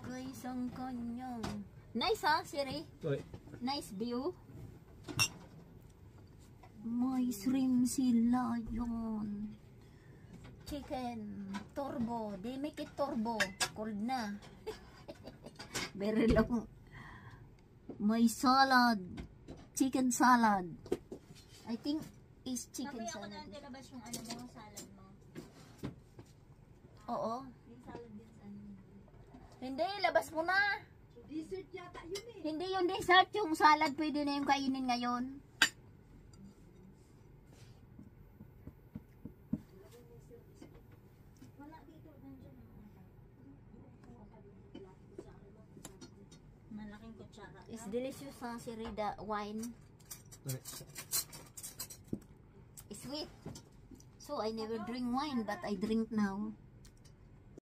guys ang kanyang. Nice ha, Siri? Oy. Nice view. May shrimp sila yun. Chicken. Turbo. They make it turbo. Cold na. Very long. May salad. Chicken salad. I think is chicken Mamaya salad. Mamaya ako na nilabas yung ano mo, salad mo. Oo. Yung salad din sa ano. Hindi, labas mo na. Dessert yata yun eh. Hindi yung dessert, yung salad pwede na yung kainin ngayon. Wala dito, nandiyan. Malaking kutsara. It's delicious ha, si Rida. Wine. Oy. It's sweet. So I never drink wine, but I drink now.